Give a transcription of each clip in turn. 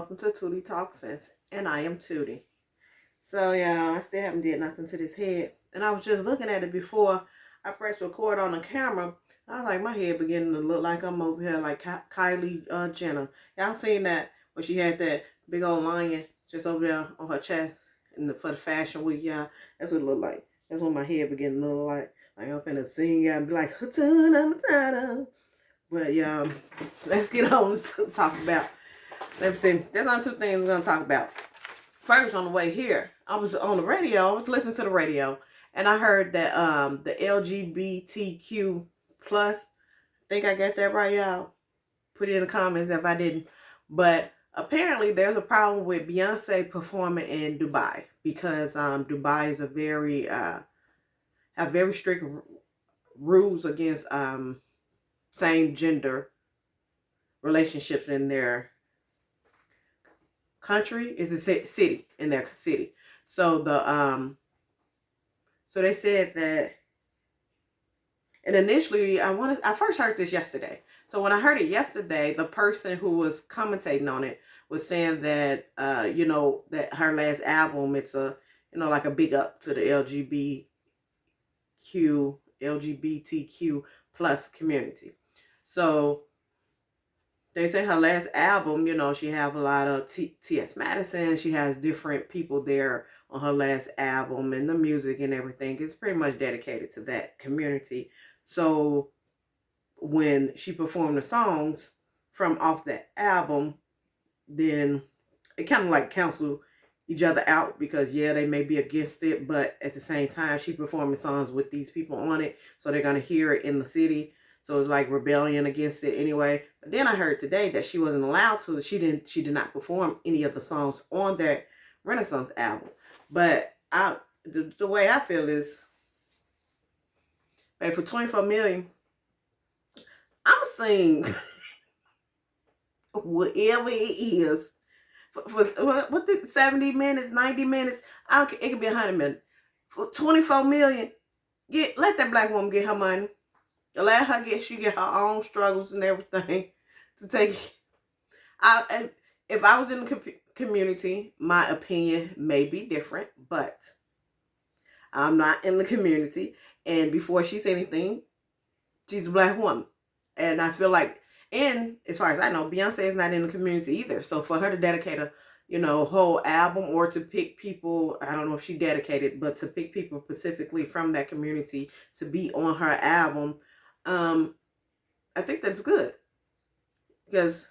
welcome to Tuttietalkssense, and I am Tootie. So yeah, I still haven't did nothing to this head, and I was just looking at it before I pressed record on the camera. I was like, my head beginning to look like I'm over here like Kylie Jenner. Y'all seen that when she had that big old lion just over there on her chest for the fashion week? Yeah, that's what it looked like. That's what my head beginning to look like. Like I'm finna sing and be like, but yeah, let's get on to talk about. Let me see. There's only two things we're gonna talk about. First, on the way here, I was on the radio. I was listening to the radio, and I heard that the LGBTQ plus. I think I got that right, y'all. Put it in the comments if I didn't. But apparently, there's a problem with Beyonce performing in Dubai because Dubai is a very have very strict rules against same gender relationships in their country. Is a city, in their city. So so they said that, and initially I first heard this yesterday. So when I heard it yesterday, the person who was commentating on it was saying that that her last album, it's a like a big up to the LGBTQ plus community. So they say her last album, she have a lot of T.S. Madison. She has different people there on her last album, and the music and everything is pretty much dedicated to that community. So when she performed the songs from off that album, then it kind of like cancel each other out because they may be against it, but at the same time she performing songs with these people on it, so they're gonna hear it in the city. So it's like rebellion against it anyway. But then I heard today that she wasn't allowed to. She did not perform any of the songs on that Renaissance album. But the way I feel is, for 24 million, I'm sing whatever it is for what 70 minutes, 90 minutes. It could be 100 minutes. For 24 million, let that black woman get her money. Let her get her own struggles and everything to take. If I was in the community, my opinion may be different, but I'm not in the community. And before she said anything, she's a black woman. And I feel like, and as far as I know, Beyonce is not in the community either. So for her to dedicate a whole album, or to pick people, I don't know if she dedicated, but to pick people specifically from that community to be on her album, I think that's good, because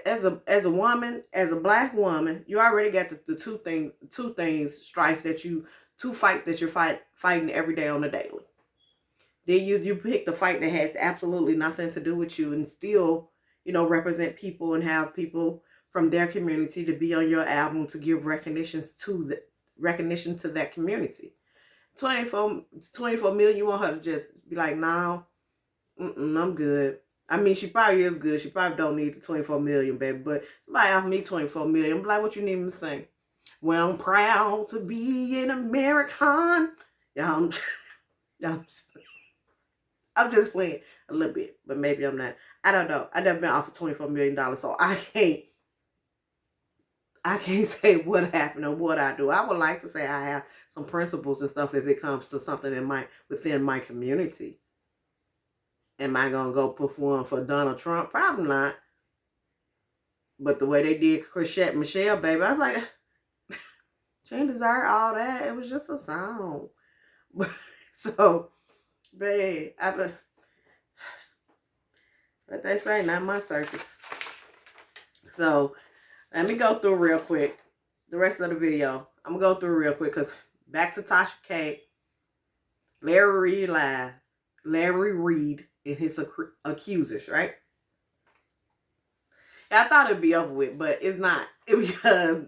as a woman, as a black woman, you already got the two fights that you're fighting every day on the daily. Then you pick the fight that has absolutely nothing to do with you, and still represent people and have people from their community to be on your album to give recognition to that community. 24 million, you want her to just be like, no, I'm good. I mean, she probably is good. She probably don't need the 24 million, baby. But somebody offer me 24 million, I'm like, what you need me to sing? Well, I'm proud to be an American. Yeah, I'm just playing a little bit, but maybe I'm not. I don't know. I never been offered $24 million, so I can't say what happened or what I do. I would like to say I have some principles and stuff if it comes to something within my community. Am I going to go perform for Donald Trump? Probably not. But the way they did Cashapp Michelle, baby, I was like, she didn't deserve all that. It was just a song. So, babe, what they say, not my circus. So, let me go through real quick the rest of the video. I'm going to go through real quick because back to Tasha K, Larry Reid and his accusers, right? I thought it'd be over with, but it's not. Because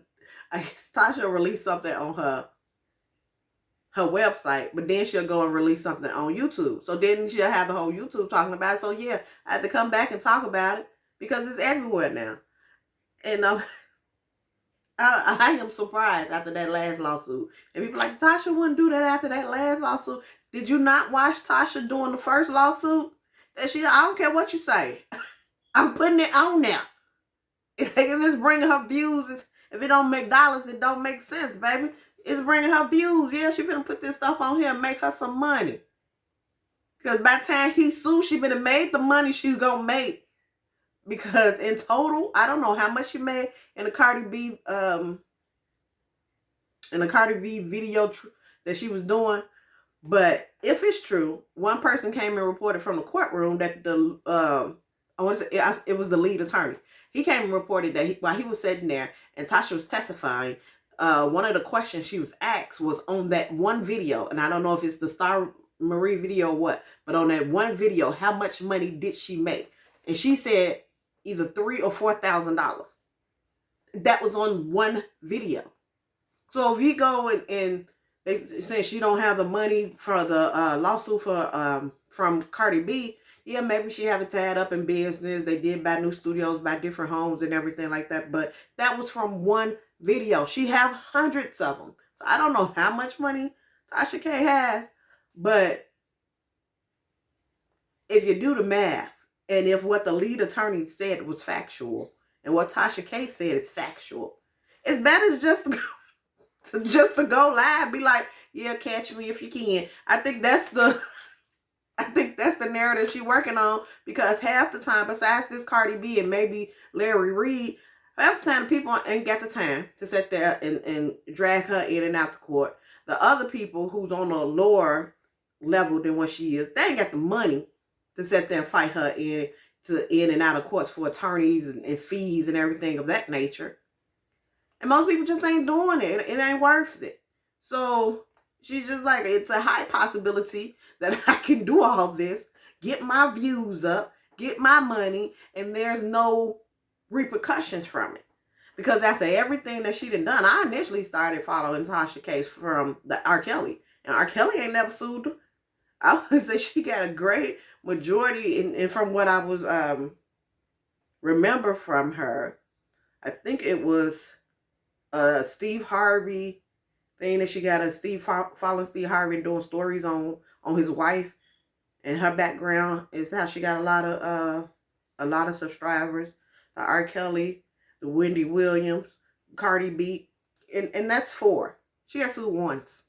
I guess Tasha released something on her website, but then she'll go and release something on YouTube. So then she'll have the whole YouTube talking about it. So yeah, I had to come back and talk about it because it's everywhere now. And I am surprised after that last lawsuit. And people like, Tasha wouldn't do that after that last lawsuit. Did you not watch Tasha doing the first lawsuit? I don't care what you say. I'm putting it on there. If it's bringing her views, if it don't make dollars, it don't make sense, baby. It's bringing her views. Yeah, she finna put this stuff on here and make her some money. Because by the time he sues, she been made the money she's gonna make. Because in total, I don't know how much she made in the Cardi B video that she was doing. But if it's true, one person came and reported from the courtroom that I want to say it was the lead attorney. He came and reported that while he was sitting there and Tasha was testifying, one of the questions she was asked was on that one video, and I don't know if it's the Star Marie video or what, but on that one video, how much money did she make? And she said either $3,000 or $4,000. That was on one video. So if you go and they say she don't have the money for the lawsuit for from Cardi B, yeah, maybe she have it tied up in business. They did buy new studios, buy different homes and everything like that. But that was from one video. She have hundreds of them. So I don't know how much money Tasha K has, but if you do the math, and if what the lead attorney said was factual, and what Tasha K said is factual, it's better just to go live, be like, yeah, catch me if you can. I think that's the narrative she's working on, because half the time, besides this Cardi B and maybe Larry Reid, half the time the people ain't got the time to sit there and drag her in and out the court. The other people who's on a lower level than what she is, they ain't got the money to sit there and fight her in and out of courts for attorneys and fees and everything of that nature. And most people just ain't doing it. It ain't worth it. So she's just like, it's a high possibility that I can do all this, get my views up, get my money, and there's no repercussions from it. Because after everything that she done, I initially started following Tasha K from the R. Kelly. And R. Kelly ain't never sued her. I would say she got a great majority, and from what I was remember from her, I think it was Steve Harvey thing that she got following Steve Harvey and doing stories on his wife, and her background is how she got a lot of subscribers. The R. Kelly, the Wendy Williams, Cardi B, and that's 4. She got sued once.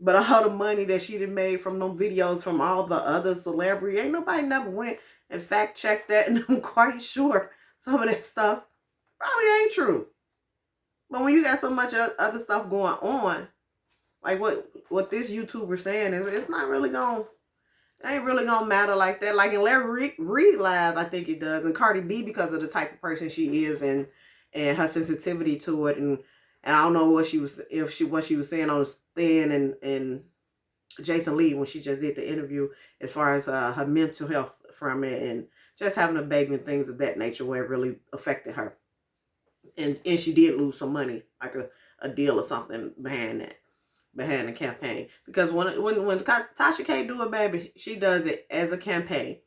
But all the money that she done made from them videos from all the other celebrities, ain't nobody never went and fact checked that, and I'm quite sure some of that stuff probably ain't true. But when you got so much other stuff going on, like what this YouTuber saying is, it's not really it ain't really gonna matter like that. Like in Larry Reid live, I think it does, and Cardi B, because of the type of person she is and her sensitivity to it, and I don't know what she was saying on Stan and Jason Lee when she just did the interview, as far as her mental health from it and just having a baby and things of that nature, where it really affected her. And she did lose some money, like a deal or something behind the campaign. Because when Tasha K do it, baby, she does it as a campaign.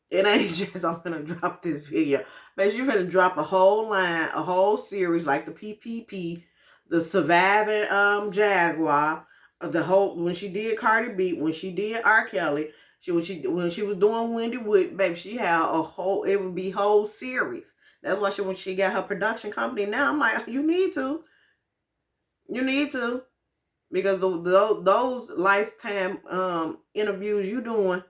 It ain't just, I'm gonna drop this video. But you're gonna drop a whole line, a whole series, like the PPP, the Surviving Jaguar, when she did Cardi B, when she did R. Kelly, when she was doing Wendy Wood, baby, she had it would be whole series. That's why when she got her production company now, I'm like, you need to. Because those lifetime interviews you doing,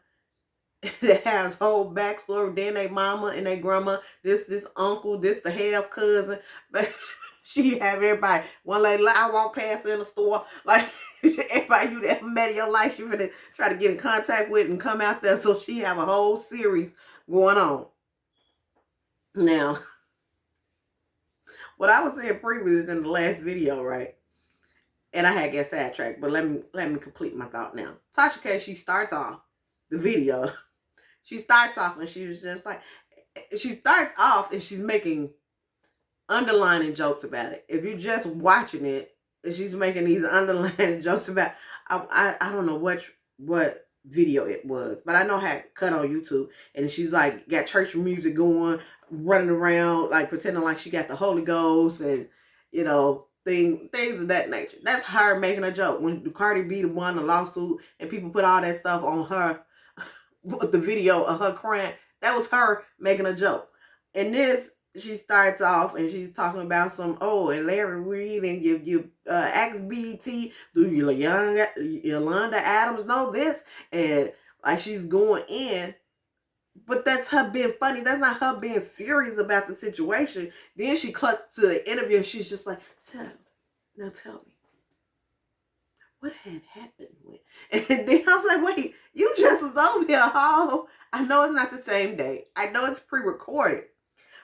that has whole backstory, then they mama and they grandma, this uncle, this the half cousin, but she have everybody. One lady, I walk past in the store, like everybody you ever met in your life, you finna try to get in contact with and come out there. So she have a whole series going on. Now, what I was saying previously in the last video, right? And I had get sidetracked, but let me complete my thought now. Tasha K, she starts off the video. She starts off and she was just like, and she's making underlining jokes about it. If you're just watching it, she's making these underlining jokes about, I don't know what video it was, but I know how it cut on YouTube, and she's like got church music going, running around like pretending like she got the Holy Ghost, and things of that nature. That's her making a joke. When Cardi B won the lawsuit and people put all that stuff on her, the video of her crying, that was her making a joke. And this she starts off and she's talking about some, and Larry Reid and you ask BT, do Yolanda Adams know this? And like she's going in, but that's her being funny. That's not her being serious about the situation. Then she cuts to the interview and she's just like, so, now tell me, what had happened with? And then I was like, wait, you just was over here, huh? I know it's not the same day. I know it's pre-recorded.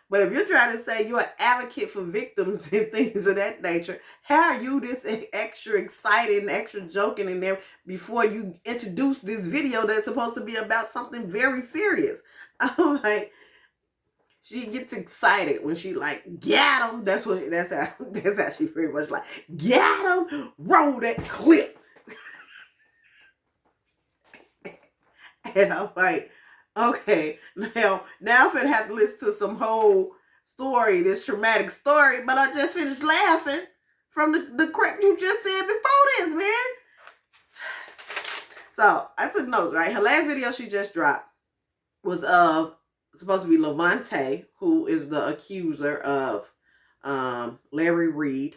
But if you're trying to say you're an advocate for victims and things of that nature, how are you this extra excited and extra joking in there before you introduce this video that's supposed to be about something very serious? I'm like, she gets excited when she like, get him. That's how she pretty much like, get him, roll that clip. And I'm like, okay, now I'm gonna have to listen to some whole story, this traumatic story, but I just finished laughing from the crap you just said before this, man. So I took notes, right? Her last video she just dropped was of supposed to be Levante, who is the accuser of Larry Reid.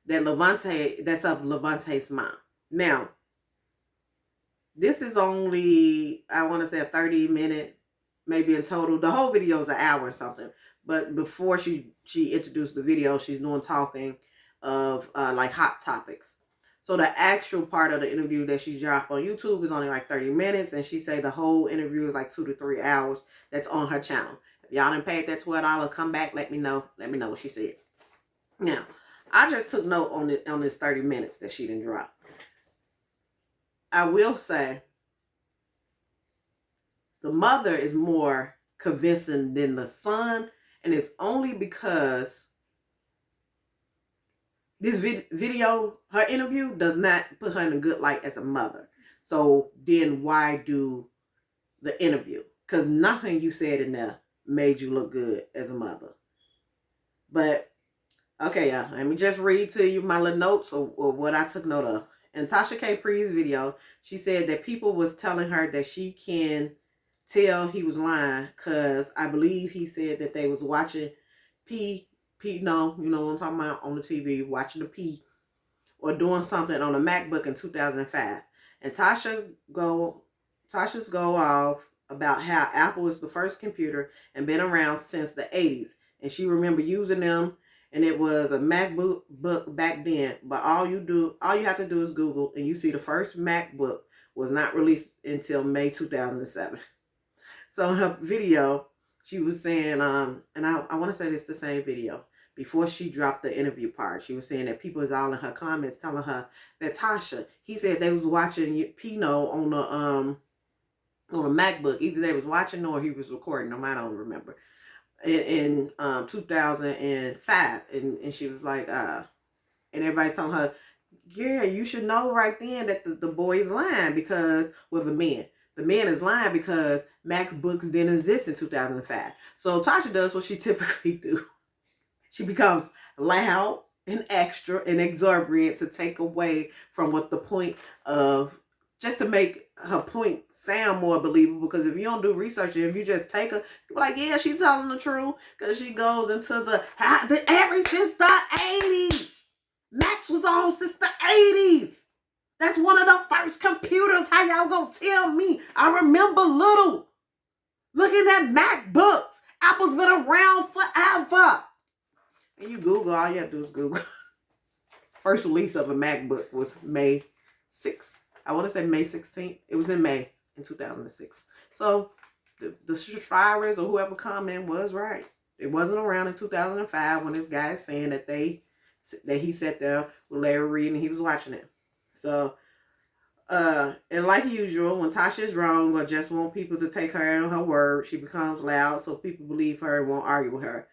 That's of Levante's mom. Now, this is only, I want to say, a 30-minute, maybe in total. The whole video is an hour or something. But before she introduced the video, she's doing talking of like hot topics. So the actual part of the interview that she dropped on YouTube is only like 30 minutes. And she say the whole interview is like 2 to 3 hours. That's on her channel. If y'all didn't pay that $12, come back. Let me know. Let me know what she said. Now, I just took note on this 30 minutes that she didn't drop. I will say the mother is more convincing than the son. And it's only because this video, her interview, does not put her in a good light as a mother. So then why do the interview? Because nothing you said in there made you look good as a mother. But, okay, y'all. Let me just read to you my little notes or what I took note of. In Tasha K previous video, she said that people was telling her that she can tell he was lying because I believe he said that they was watching P, no, you know what I'm talking about, on the TV, watching the P or doing something on a MacBook in 2005. And Tasha's go off about how Apple is the first computer and been around since the 80s. And she remember using them. And it was a MacBook back then. But all you have to do is Google, and you see the first MacBook was not released until May 2007. So in her video, she was saying, and I want to say this the same video, before she dropped the interview part, she was saying that people is all in her comments telling her that Tasha, he said they was watching Pino on a MacBook. Either they was watching or he was recording them. I don't remember. In 2005, and she was like, and everybody's telling her, yeah, you should know right then that the boy is lying because, well, the man is lying because MacBooks didn't exist in 2005. So Tasha does what she typically do. She becomes loud and extra and exorbitant to take away from what the point of, just to make her point sound more believable. Because if you don't do research and if you just take her, you're like, yeah, she's telling the truth, because she goes into the every since the 80s. Macs was on since the 80s. That's one of the first computers. How y'all gonna tell me? I remember little looking at MacBooks. Apple's been around forever. And you Google, all you have to do is Google. First release of a MacBook was May 6th. I want to say May 16th. It was in May in 2006. So the subscribers or whoever comment was right. It wasn't around in 2005 when this guy is saying that he sat there with Larry Reid and he was watching it. So, and like usual, when Tasha is wrong or just want people to take her at her word, she becomes loud so people believe her and won't argue with her.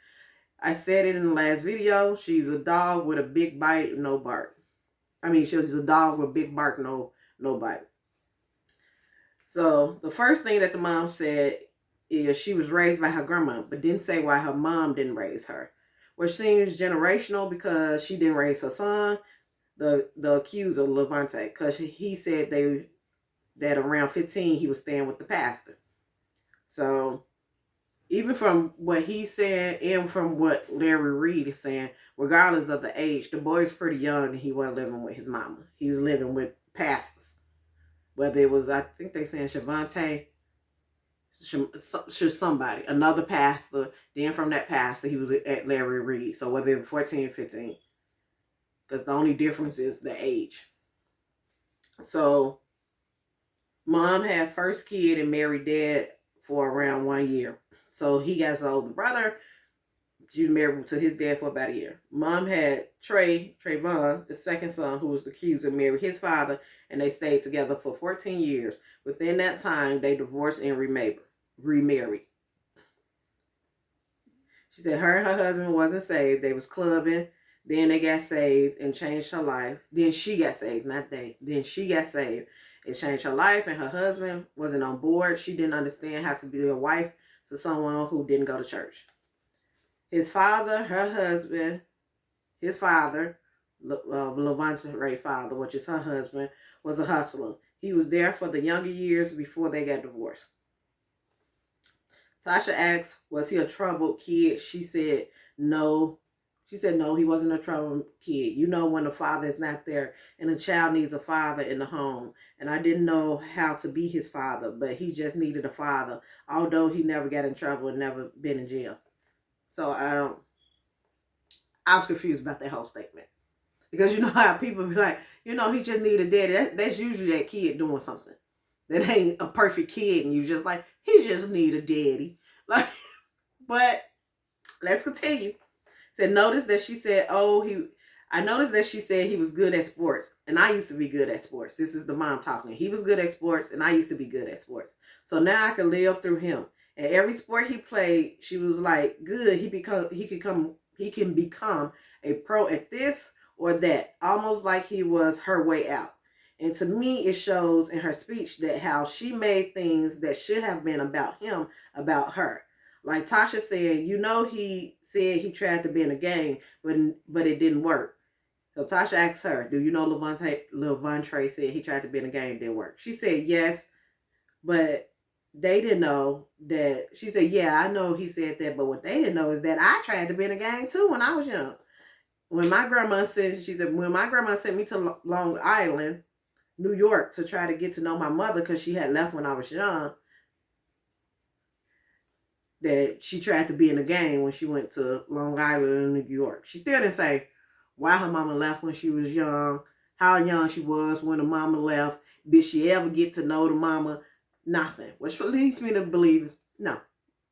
I said it in the last video. She's a dog with a big bite, no bark. I mean, she's a dog with big bark, no bite. So the first thing that the mom said is she was raised by her grandma, but didn't say why her mom didn't raise her, which seems generational because she didn't raise her son, the accuser, Levante, because he said that around 15 he was staying with the pastor. So even from what he said and from what Larry Reid is saying, regardless of the age, the boy's pretty young and he wasn't living with his mama. He was living with pastors. Whether it was, I think they saying Shavante, somebody, another pastor. Then from that pastor, he was at Larry Reid. So whether it was 14 or 15. Because the only difference is the age. So mom had first kid and married dad for around 1 year. So he got his older brother. She married to his dad for about a year. Mom had Trayvon, the second son, who was the accuser, married his father, and they stayed together for 14 years. Within that time, they divorced and remarried. She said her and her husband wasn't saved. They was clubbing. Then they got saved and changed her life. Then she got saved, not they. Then she got saved. It changed her life, and her husband wasn't on board. She didn't understand how to be a wife to someone who didn't go to church. His father, her husband, his father, Levant's father, which is her husband, was a hustler. He was there for the younger years before they got divorced. Tasha asked, was he a troubled kid? She said, no. She said, no, he wasn't a troubled kid. You know when the father is not there and the child needs a father in the home. And I didn't know how to be his father, but he just needed a father, although he never got in trouble and never been in jail. So I was confused about that whole statement. Because you know how people be like, you know, he just needed a daddy. That's usually that kid doing something. That ain't a perfect kid and you just like, he just need a daddy. Like, but let's continue. Said, notice that she said, I noticed that she said he was good at sports. And I used to be good at sports. This is the mom talking. He was good at sports and I used to be good at sports. So now I can live through him. And every sport he played, she was like, good, he can become a pro at this or that. Almost like he was her way out. And to me, it shows in her speech that how she made things that should have been about him, about her. Like Tasha said, you know, he said he tried to be in a gang, but it didn't work. So Tasha asked her, do you know Levante said he tried to be in a gang, it didn't work? She said, yes, but they didn't know that. She said, yeah, I know he said that, but what they didn't know is that I tried to be in a gang too when I was young. When my grandma said me to Long Island, New York, to try to get to know my mother because she had left when I was young, that she tried to be in a gang when she went to Long Island in New York. She still didn't say why her mama left when she was young, how young she was when the mama left, did she ever get to know the mama, nothing. Which leads me to believe, no.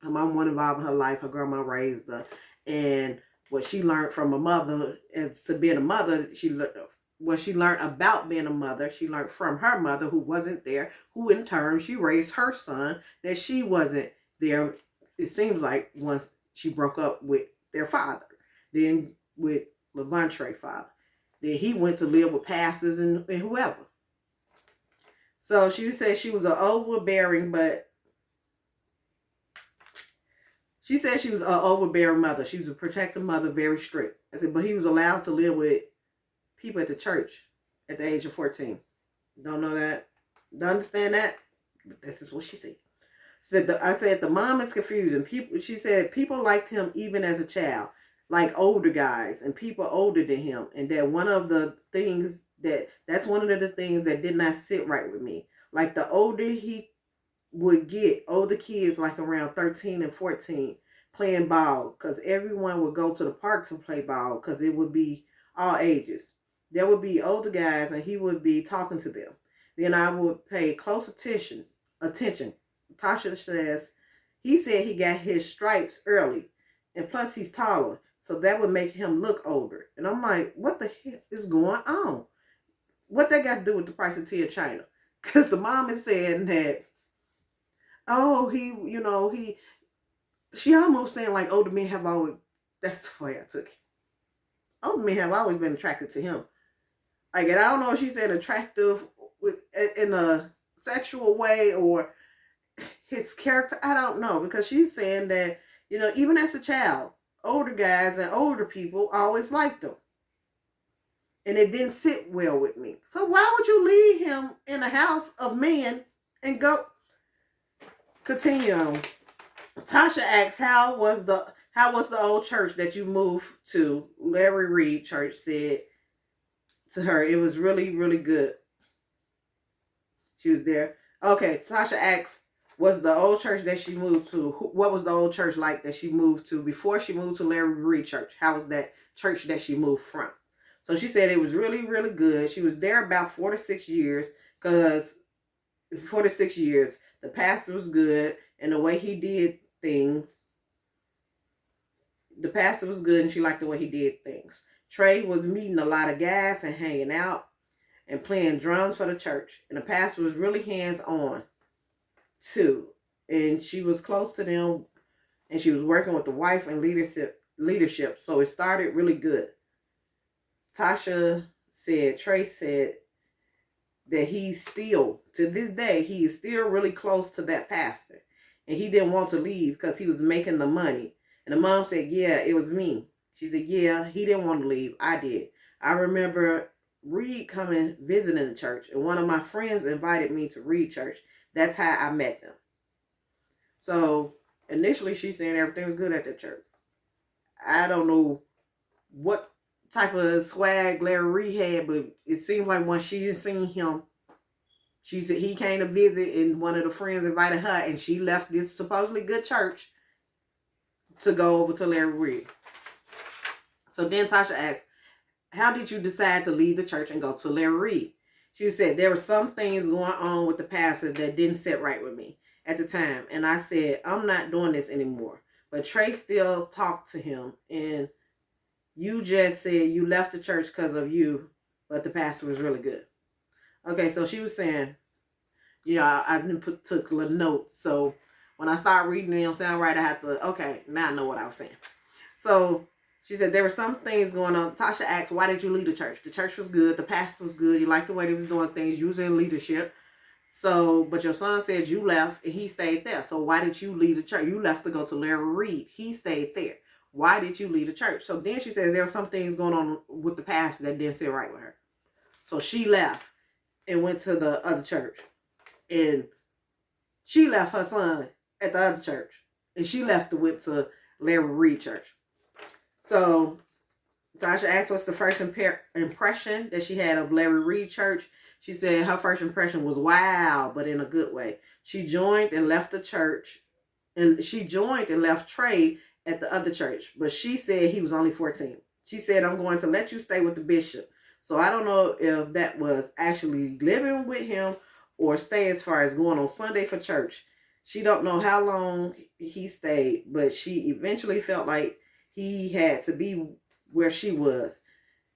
Her mama wasn't involved in her life, her grandma raised her, and what she learned from her mother as to being a mother, what she learned about being a mother, she learned from her mother who wasn't there, who in turn, she raised her son that she wasn't there. It seems like once she broke up with their father, then with Levante's father, then he went to live with pastors and whoever. So she said she was an overbearing mother. She was a protective mother, very strict. I said, but he was allowed to live with people at the church at the age of 14. Don't know that. Don't understand that. But this is what she said. I said the mom is confusing. She said people liked him even as a child, like older guys and people older than him, and that's one of the things that did not sit right with me. Like the older he would get, older kids like around 13 and 14 playing ball, because everyone would go to the park to play ball because it would be all ages. There would be older guys and he would be talking to them. Then I would pay close attention. Tasha says, he said he got his stripes early. And plus he's taller. So that would make him look older. And I'm like, what the heck is going on? What that got to do with the price of tea in China? Because the mom is saying that, she almost saying like older men have always, that's the way I took it. Older men have always been attracted to him. Like, and I don't know if she's saying attractive in a sexual way or his character. I don't know, because she's saying that, even as a child, older guys and older people always liked him. And it didn't sit well with me. So why would you leave him in a house of men and go? Continue on. Tasha asks, how was the old church that you moved to? Larry Reid Church said to her, it was really, really good. She was there. Okay, Tasha asks, was the old church that she moved to, what was the old church like that she moved to before she moved to Larry Reid Church? How was that church that she moved from? So she said it was really, really good. She was there about 4 to 6 years, because 4 to 6 years, the pastor was good, and the way he did things, the pastor was good, and she liked the way he did things. Trey was meeting a lot of guys and hanging out and playing drums for the church. And the pastor was really hands-on too. And she was close to them, and she was working with the wife and leadership. So it started really good. Trey said that he's still, to this day, he is still really close to that pastor. And he didn't want to leave because he was making the money. And the mom said, yeah, it was me. She said, yeah, he didn't want to leave. I did. I remember Reid coming, visiting the church. And one of my friends invited me to Reid Church. That's how I met them. So initially she's saying everything was good at the church. I don't know what type of swag Larry Reid had, but it seems like once she seen him, she said he came to visit, and one of the friends invited her, and she left this supposedly good church to go over to Larry Reid. So then Tasha asked, how did you decide to leave the church and go to Larry Reid? She said, there were some things going on with the pastor that didn't sit right with me at the time. And I said, I'm not doing this anymore. But Trey still talked to him. And you just said you left the church because of you, but the pastor was really good. Okay, so she was saying, I took little notes. So when I start reading it, don't sound right, I have to, okay, now I know what I was saying. So she said there were some things going on. Tasha asked, why did you leave the church? The church was good. The pastor was good. You liked the way they was doing things. You was in leadership. So, but your son said you left and he stayed there. So why did you leave the church? You left to go to Larry Reid. He stayed there. Why did you leave the church? So then she says there were some things going on with the pastor that didn't sit right with her. So she left and went to the other church. And she left her son at the other church. And she left and went to Larry Reid Church. So Tasha asked what's the first impression that she had of Larry Reid Church. She said her first impression was wow, but in a good way. She joined and left the church, and she joined and left Trey at the other church, but she said he was only 14. She said, I'm going to let you stay with the bishop. So I don't know if that was actually living with him or stay as far as going on Sunday for church. She don't know how long he stayed, but she eventually felt like he had to be where she was,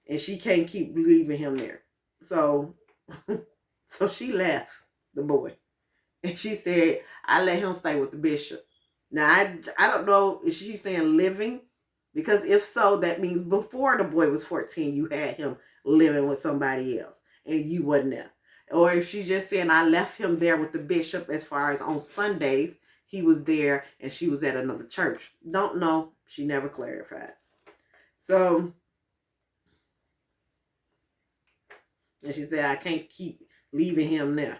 and she can't keep leaving him there. So she left the boy, and she said, I let him stay with the bishop. Now, I don't know if she's saying living, because if so, that means before the boy was 14, you had him living with somebody else, and you wasn't there. Or if she's just saying, I left him there with the bishop as far as on Sundays, he was there and she was at another church. Don't know. She never clarified. So, and she said, I can't keep leaving him there.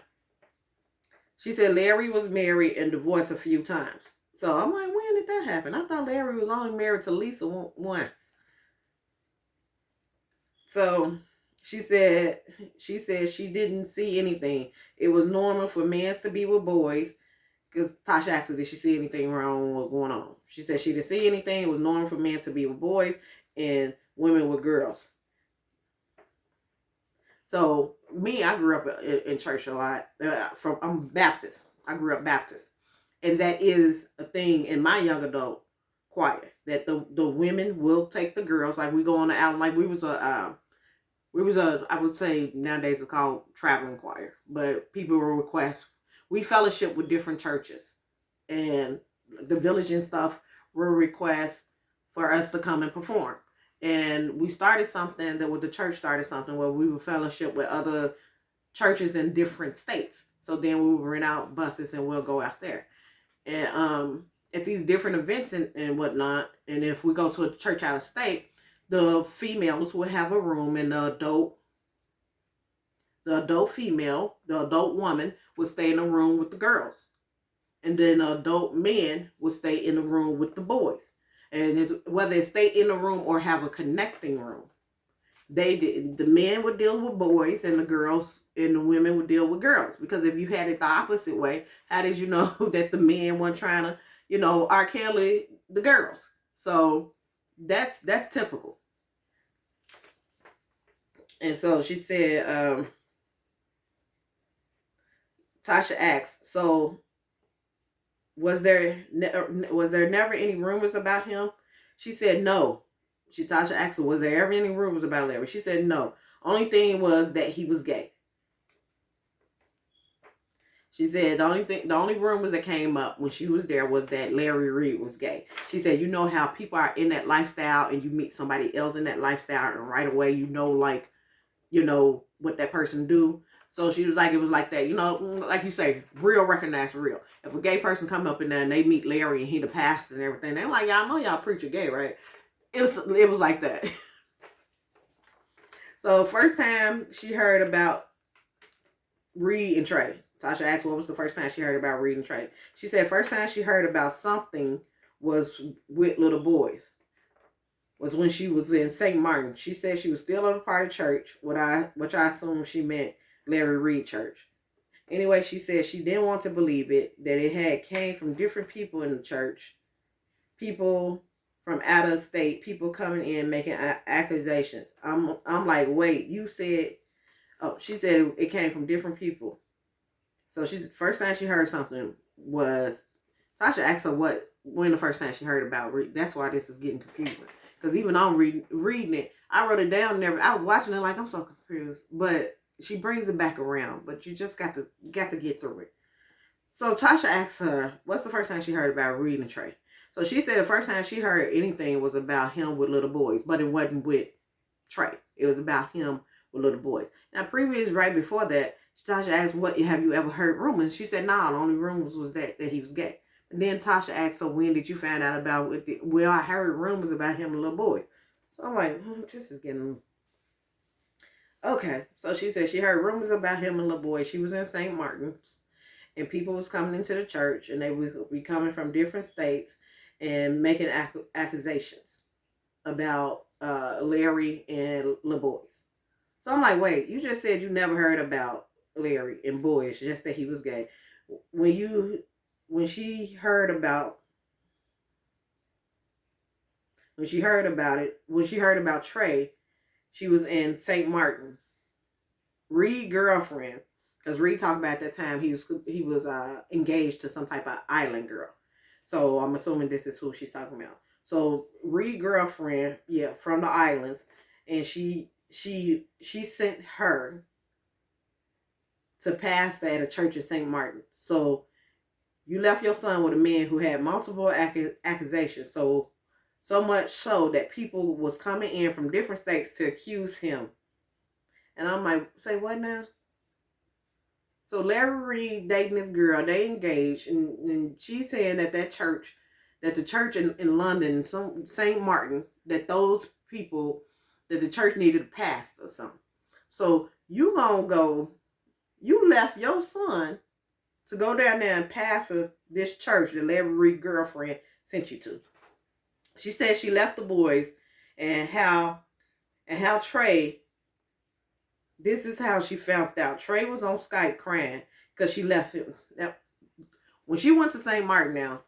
She said Larry was married and divorced a few times. So I'm like, when did that happen? I thought Larry was only married to Lisa once. So she said she didn't see anything. It was normal for men to be with boys. Because Tasha asked her, did she see anything wrong or going on? She said she didn't see anything. It was normal for men to be with boys and women with girls. So me, I grew up in church a lot. I'm Baptist. I grew up Baptist. And that is a thing in my young adult choir, that the women will take the girls. Like we go on the album, like we was a, I would say nowadays it's called traveling choir. But people will request, we fellowship with different churches, and the village and stuff will request for us to come and perform. And we started something the church started something where we would fellowship with other churches in different states. So then we would rent out buses and we'll go out there. And at these different events and whatnot, and if we go to a church out of state, the females would have a room, and the adult female, the adult woman, would stay in a room with the girls. and then adult men would stay in the room with the boys. And whether they stay in the room or have a connecting room, the men would deal with boys, and the girls and the women would deal with girls. Because if you had it the opposite way, how did you know that the men weren't trying to, R. Kelly the girls? So that's typical. And so she said, Tasha asked, so was there never any rumors about him? She said no. Tasha asked her, was there ever any rumors about Larry? She said no. Only thing was that he was gay. She said the only rumors that came up when she was there was that Larry Reid was gay. She said, you know how people are in that lifestyle and you meet somebody else in that lifestyle and right away what that person do. So she was like, it was like that, like you say, real recognize real. If a gay person come up in there and they meet Larry and he the pastor and everything, they're like, y'all know y'all preacher gay, right? It was like that. So first time she heard about Reid and Trey. Tasha asked what was the first time she heard about Reid and Trey. She said first time she heard about something was with little boys. Was when she was in St. Martin. She said she was still at a part of church, which I assume she meant Larry Reid Church. Anyway, she said she didn't want to believe it, that it had came from different people in the church. People from out of state, people coming in making accusations. I'm like, wait, you said, she said it came from different people. So first time she heard something was, Tasha asked her when the first time she heard about Reid. That's why this is getting confusing. Because even I'm reading it, I wrote it down. I was watching it like I'm so confused. But she brings it back around. But you just got to get through it. So Tasha asked her, what's the first time she heard about Reid and Trey? So she said the first time she heard anything was about him with little boys. But it wasn't with Trey. It was about him with little boys. Now, right before that, Tasha asked, have you ever heard rumors? She said, nah, the only rumors was that he was gay. And then Tasha asked her, when did you find out about it? Well, I heard rumors about him and little boys. So I'm like, this is getting... Okay. So she said she heard rumors about him and little boys. She was in St. Martin's. And people was coming into the church. And they would be coming from different states. And making accusations about Larry and little boys. So I'm like, wait, you just said you never heard about Larry and boys, just that he was gay. When she heard about Trey, she was in St. Martin. Reid girlfriend, because Reid talked about at that time he was engaged to some type of island girl. So I'm assuming this is who she's talking about. So Reid girlfriend, from the islands, and she sent her to pastor at a church in St. Martin. So you left your son with a man who had multiple accusations. So much so that people was coming in from different states to accuse him. And I'm like, say what now? So Larry Reid dating this girl, they engaged, and she's saying that the church in London, St. Martin, that those people, that the church needed a pastor or something. So you left your son to go down there and pastor this church that Larry Reid girlfriend sent you to. She said she left the boys, and how Trey, this is how she found out. Trey was on Skype crying because she left him. Now, when she went to St. Martin now,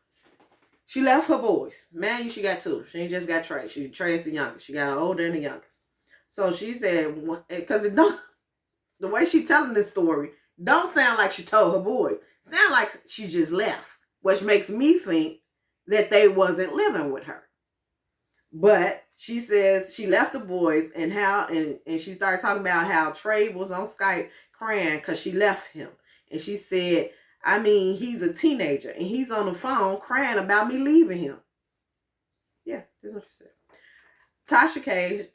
she left her boys. Man, she got two. She ain't just got Trey. Trey is the youngest. She got an older and the youngest. So she said, because the way she telling this story don't sound like she told her boys. Sound like she just left, which makes me think that they wasn't living with her. But she says she left the boys, and she started talking about how Trey was on Skype crying because she left him. And she said, I mean, he's a teenager and he's on the phone crying about me leaving him. Yeah, that's what she said. Tasha K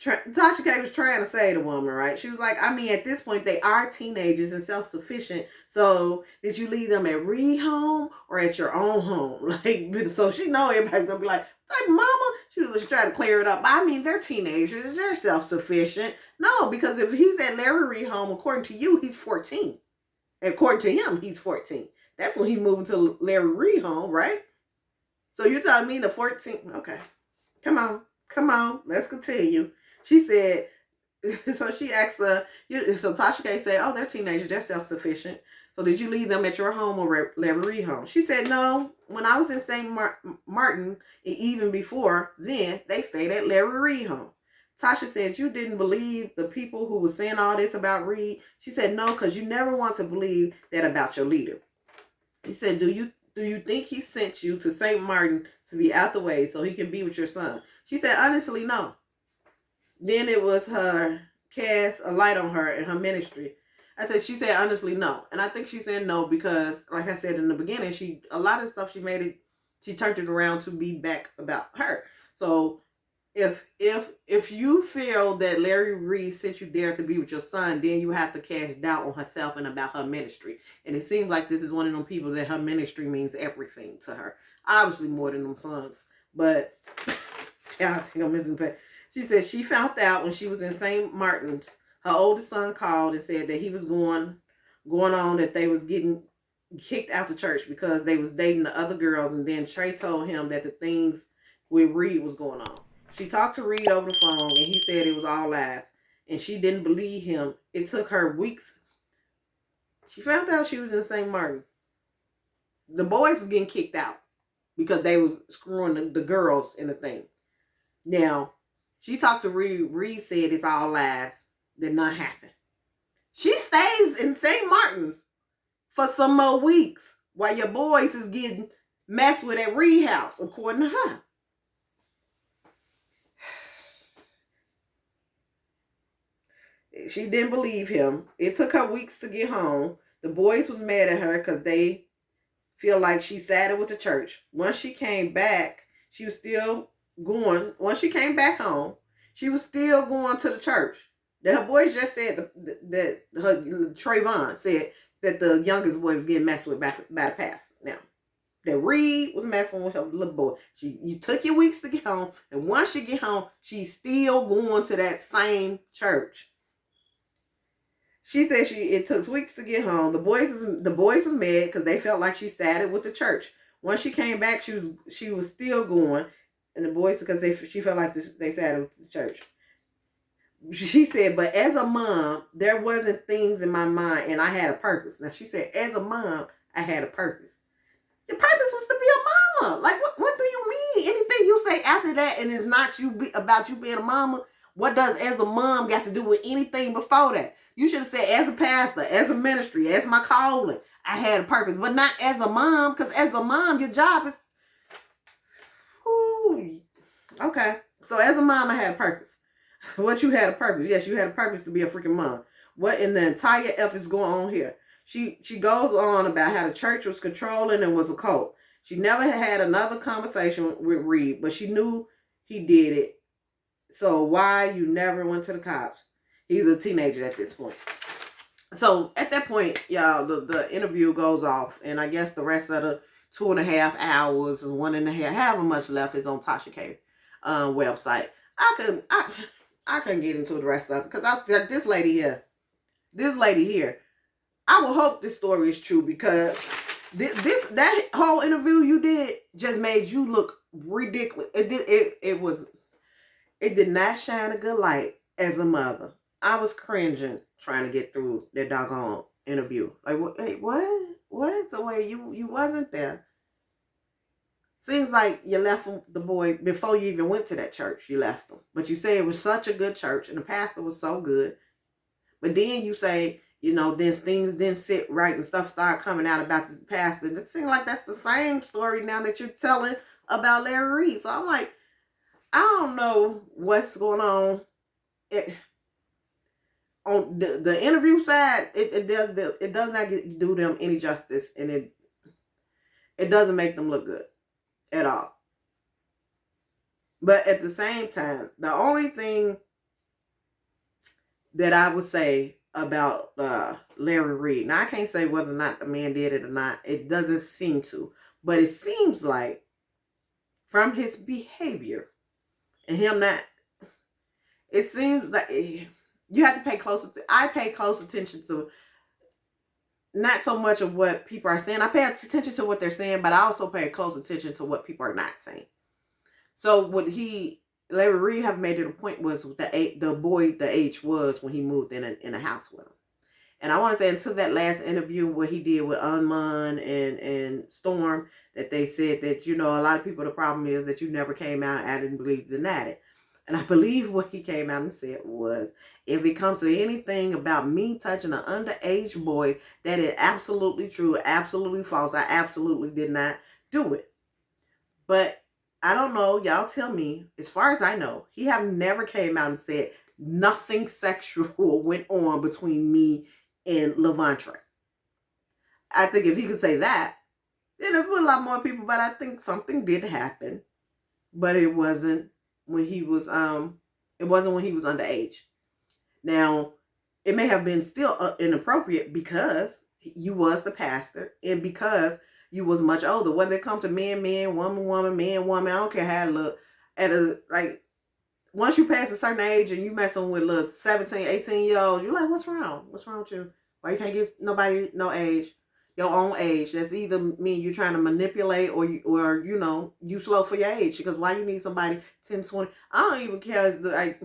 was trying to say the woman, right? She was like, I mean, at this point, they are teenagers and self-sufficient. So did you leave them at Reid home or at your own home? Like, so she know everybody's going to be like, mama, she was trying to clear it up. I mean, they're teenagers. They're self-sufficient. No, because if he's at Larry Reid home, according to you, he's 14. According to him, he's 14. That's when he moved to Larry Reid home, right? So you're telling me the 14th? Okay, come on, let's continue. She said, so she asked her, so Tasha K said, oh, they're teenagers, they're self-sufficient. So did you leave them at your home or Larry Reid home? She said, no, when I was in St. Martin, and even before then, they stayed at Larry Reid home. Tasha said, you didn't believe the people who were saying all this about Reid? She said, no, because you never want to believe that about your leader. He said, do you think he sent you to St. Martin to be out the way so he can be with your son? She said, honestly, no. Then it was her cast a light on her and her ministry. She said, honestly, no. And I think she said no because, like I said in the beginning, a lot of stuff she turned it around to be back about her. So if you feel that Larry Reid sent you there to be with your son, then you have to cast doubt on herself and about her ministry. And it seems like this is one of them people that her ministry means everything to her. Obviously more than them sons. But yeah, I think I'm missing that. She said she found out when she was in St. Martin's. Her oldest son called and said that he was going on, that they was getting kicked out the church because they was dating the other girls. And then Trey told him that the things with Reid was going on. She talked to Reid over the phone and he said it was all lies. And she didn't believe him. It took her weeks. She found out she was in St. Martin. The boys was getting kicked out because they was screwing the girls in the thing. Now, she talked to Reid. Reid said it's all lies. Did not happen. She stays in St. Martin's for some more weeks while your boys is getting messed with at Reid house, according to her. She didn't believe him. It took her weeks to get home. The boys was mad at her because they feel like she sided with the church. Once she came back, she was still going. Once she came back home, she was still going to the church. Her boys just said that her Trayvon said that the youngest boy was getting messed with by the pastor. Now, that Reid was messing with her little boy. You took your weeks to get home, and once you get home, she's still going to that same church. She said it took weeks to get home. The boys was mad because they felt like she sided with the church. Once she came back, she was still going, and the boys because she felt like they sided with the church. She said, but as a mom, there wasn't things in my mind, and I had a purpose. Now, she said, as a mom, I had a purpose. Your purpose was to be a mama. Like, what do you mean? Anything you say after that, and it's not about you being a mama, what does as a mom got to do with anything before that? You should have said, as a pastor, as a ministry, as my calling, I had a purpose, but not as a mom, because as a mom, your job is... Ooh, okay. So, as a mom, I had a purpose. What you had a purpose? Yes, you had a purpose to be a freaking mom. What in the entire F is going on here? She goes on about how the church was controlling and was a cult. She never had another conversation with Reid, but she knew he did it. So why you never went to the cops? He's a teenager at this point. So at that point, y'all, the interview goes off, and I guess the rest of the 2.5 hours or 1.5, however much left, is on Tasha K website. I couldn't get into the rest of it because I was like, this lady here. I will hope this story is true because that whole interview you did just made you look ridiculous. It did not shine a good light as a mother. I was cringing trying to get through that doggone interview. Like, hey, what? So wait, you wasn't there. Seems like you left the boy before you even went to that church. You left him. But you say it was such a good church and the pastor was so good. But then you say, then things didn't sit right and stuff started coming out about the pastor. It seems like that's the same story now that you're telling about Larry Reid. So I'm like, I don't know what's going on. On the interview side, it does not do them any justice, and it doesn't make them look good at all. But at the same time, the only thing that I would say about Larry Reid, now I can't say whether or not the man did it or not. It doesn't seem to, but it seems like from his behavior and him not, it seems like you have to pay close. I pay close attention to not so much of what people are saying. I pay attention to what they're saying, but I also pay close attention to what people are not saying. So what Larry Reid have made it a point was the boy the age was when he moved in a house with him. And I want to say into that last interview what he did with Unman and Storm, that they said that, you know, a lot of people, the problem is that you never came out and didn't believe, denied it. And I believe what he came out and said was, if it comes to anything about me touching an underage boy, that is absolutely true, absolutely false. I absolutely did not do it. But I don't know. Y'all tell me. As far as I know, he have never came out and said nothing sexual went on between me and Levantre. I think if he could say that, then it would a lot more people. But I think something did happen, but it wasn't when he was underage. Now, it may have been still inappropriate because you was the pastor and because you was much older. Whether it comes to man, woman, man, woman, I don't care how it look. Once you pass a certain age and you messing with little 17, 18-year-olds, you're like, what's wrong? What's wrong with you? Why you can't give nobody no age? Your own age. That's either mean you're trying to manipulate or you slow for your age. Because why you need somebody 10, 20? I don't even care, like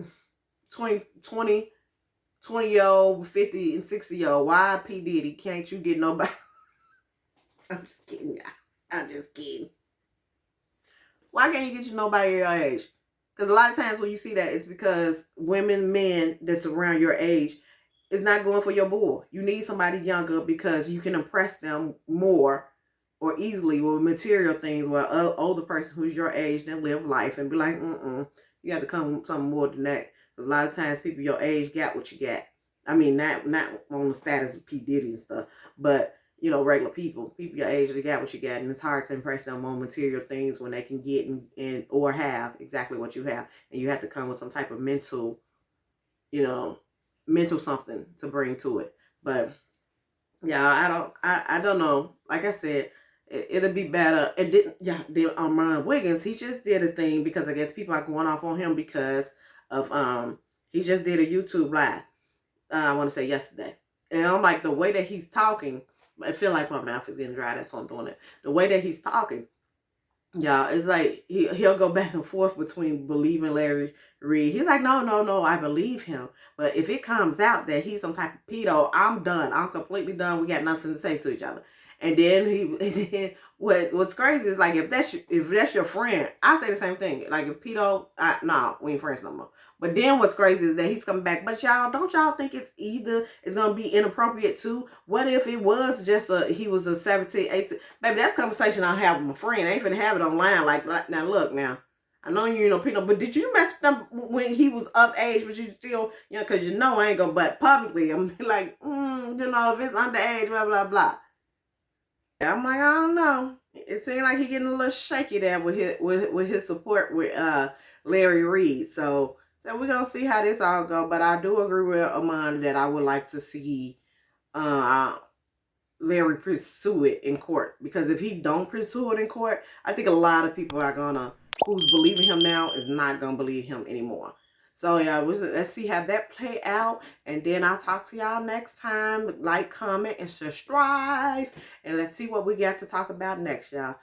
20-year-old, 50 and 60-year-old. Why P. Diddy can't you get nobody? I'm just kidding. I'm just kidding. Why can't you get you nobody your age? Because a lot of times when you see that, it's because men that's around your age is not going for your boy. You need somebody younger because you can impress them more or easily with material things, where an older person who's your age then live life and be like, you got to come with something more than that. A lot of times people your age got what you got. I mean, not on the status of P. Diddy and stuff, but regular people your age, they got what you got, and it's hard to impress them on material things when they can get and or have exactly what you have, and you have to come with some type of mental something to bring to it. But yeah, I don't know. Like I said, it'll be better. And then Ron Wiggins, he just did a thing because I guess people are going off on him because of he just did a YouTube live. I want to say yesterday, and I'm like, the way that he's talking, I feel like my mouth is getting dry. That's why I'm doing it. The way that he's talking, it's like he'll go back and forth between believing Larry Reid. He's like, no, I believe him. But if it comes out that he's some type of pedo, I'm done. I'm completely done. We got nothing to say to each other. And then what's crazy is, like, if that's your friend, I say the same thing. Like, if pedo, we ain't friends no more. But then what's crazy is that he's coming back. But don't y'all think it's gonna be inappropriate too? What if it was just he was a 17, 18? Baby, that's a conversation I'll have with my friend. I ain't finna have it online. Like now look now. I know you know pedo, but did you mess with them when he was of age, but you still, because I ain't gonna butt publicly. I'm like, if it's underage, blah, blah, blah. I'm like, I don't know. It seemed like he getting a little shaky there with his support with Larry Reid. So we're gonna see how this all go. But I do agree with Amanda that I would like to see Larry pursue it in court, because if he don't pursue it in court, I think a lot of people are who's believing him now is not gonna believe him anymore. So yeah, let's see how that play out, and then I'll talk to y'all next time. Like, comment, and subscribe, and let's see what we got to talk about next, y'all.